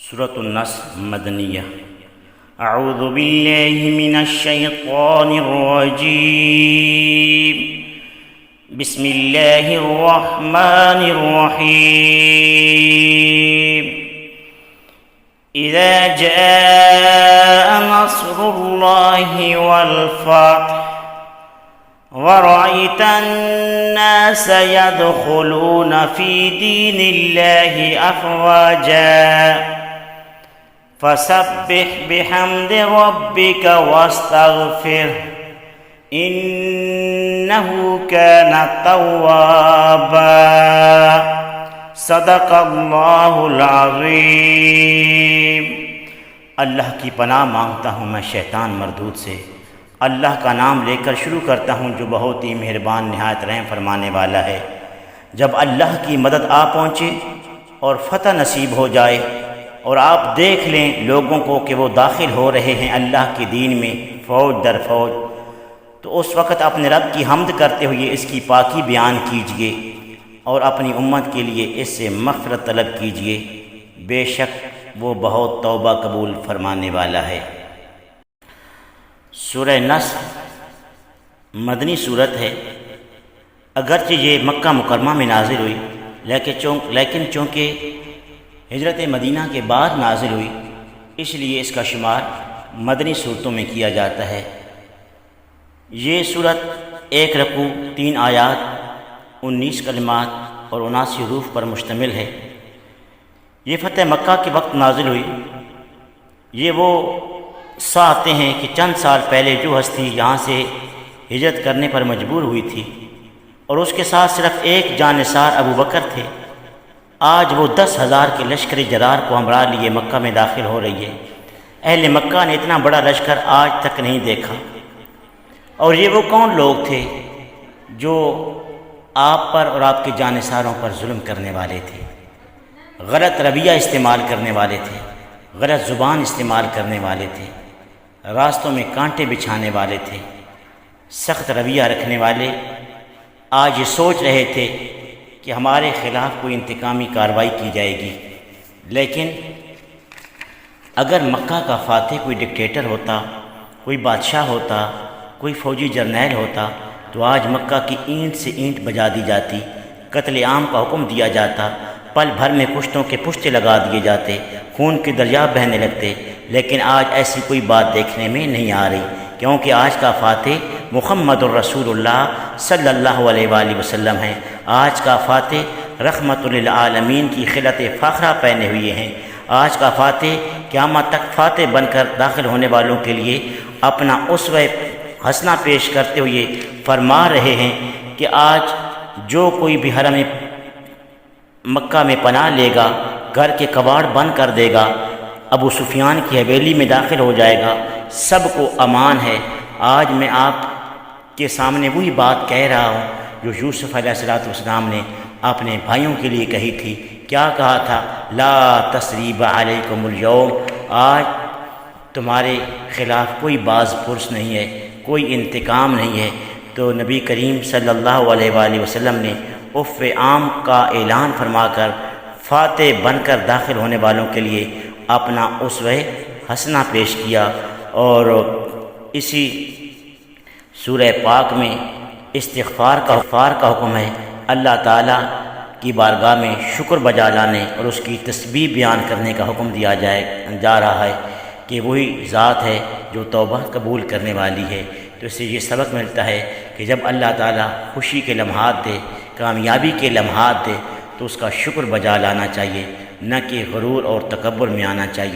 سورة النصر مدنیہ۔ اعوذ باللہ من الشیطان الرجیم، بسم اللہ الرحمن الرحیم۔ اذا جاء نصر اللہ والفتح ورأيت الناس يدخلون في دين الله أفواجا فسبح بحمد ربك واستغفره إنه كان توابا۔ صدق اللہ العظیم۔ اللہ کی پناہ مانگتا ہوں میں شیطان مردود سے۔ اللہ کا نام لے کر شروع کرتا ہوں جو بہت ہی مہربان نہایت رحم فرمانے والا ہے۔ جب اللہ کی مدد آ پہنچے اور فتح نصیب ہو جائے اور آپ دیکھ لیں لوگوں کو کہ وہ داخل ہو رہے ہیں اللہ کے دین میں فوج در فوج، تو اس وقت اپنے رب کی حمد کرتے ہوئے اس کی پاکی بیان کیجئے اور اپنی امت کے لیے اس سے مغفرت طلب کیجئے، بے شک وہ بہت توبہ قبول فرمانے والا ہے۔ سورہ نصر مدنی صورت ہے، اگرچہ یہ مکہ مکرمہ میں نازل ہوئی لیکن چونکہ ہجرت مدینہ کے بعد نازل ہوئی اس لیے اس کا شمار مدنی صورتوں میں کیا جاتا ہے۔ یہ صورت 1 رکوع 3 آیات 19 کلمات اور 79 حروف پر مشتمل ہے۔ یہ فتح مکہ کے وقت نازل ہوئی۔ یہ وہ آتے ہیں کہ چند سال پہلے جو ہستی یہاں سے ہجرت کرنے پر مجبور ہوئی تھی اور اس کے ساتھ صرف ایک جانثار ابو بکر تھے، آج وہ 10,000 کے لشکر جرار کو ہمراہ لیے مکہ میں داخل ہو رہی ہے۔ اہل مکہ نے اتنا بڑا لشکر آج تک نہیں دیکھا۔ اور یہ وہ کون لوگ تھے جو آپ پر اور آپ کے جانثاروں پر ظلم کرنے والے تھے، غلط رویہ استعمال کرنے والے تھے، غلط زبان استعمال کرنے والے تھے، راستوں میں کانٹے بچھانے والے تھے، سخت رویہ رکھنے والے آج یہ سوچ رہے تھے کہ ہمارے خلاف کوئی انتقامی کارروائی کی جائے گی۔ لیکن اگر مکہ کا فاتح کوئی ڈکٹیٹر ہوتا، کوئی بادشاہ ہوتا، کوئی فوجی جرنیل ہوتا تو آج مکہ کی اینٹ سے اینٹ بجا دی جاتی، قتل عام کا حکم دیا جاتا، پل بھر میں پشتوں کے پشتے لگا دیے جاتے، خون کے دریا بہنے لگتے۔ لیکن آج ایسی کوئی بات دیکھنے میں نہیں آ رہی، کیونکہ آج کا فاتح محمد الرسول اللہ صلی اللہ علیہ وآلہ وسلم ہیں۔ آج کا فاتح رحمت للعالمین کی خلعت فاخرہ پہنے ہوئے ہیں۔ آج کا فاتح قیامت تک فاتح بن کر داخل ہونے والوں کے لیے اپنا اسوہ حسنہ پیش کرتے ہوئے فرما رہے ہیں کہ آج جو کوئی بھی حرم مکہ میں پناہ لے گا، گھر کے کباڑ بند کر دے گا، ابو سفیان کی حویلی میں داخل ہو جائے گا، سب کو امان ہے۔ آج میں آپ کے سامنے وہی بات کہہ رہا ہوں جو یوسف علیہ السلام نے اپنے بھائیوں کے لیے کہی تھی۔ کیا کہا تھا؟ لا تثریب علیکم اليوم، آج تمہارے خلاف کوئی باز پرس نہیں ہے، کوئی انتقام نہیں ہے۔ تو نبی کریم صلی اللہ علیہ وآلہ وسلم نے عفو عام کا اعلان فرما کر فاتح بن کر داخل ہونے والوں کے لیے اپنا اسوہ حسنہ پیش کیا۔ اور اسی سورہ پاک میں استغفار کا حکم ہے۔ اللہ تعالیٰ کی بارگاہ میں شکر بجا لانے اور اس کی تسبیح بیان کرنے کا حکم دیا جا رہا ہے کہ وہی ذات ہے جو توبہ قبول کرنے والی ہے۔ تو اس سے یہ سبق ملتا ہے کہ جب اللہ تعالیٰ خوشی کے لمحات دے، کامیابی کے لمحات دے تو اس کا شکر بجا لانا چاہیے، نہ کہ غرور اور تکبر میں آنا چاہیے۔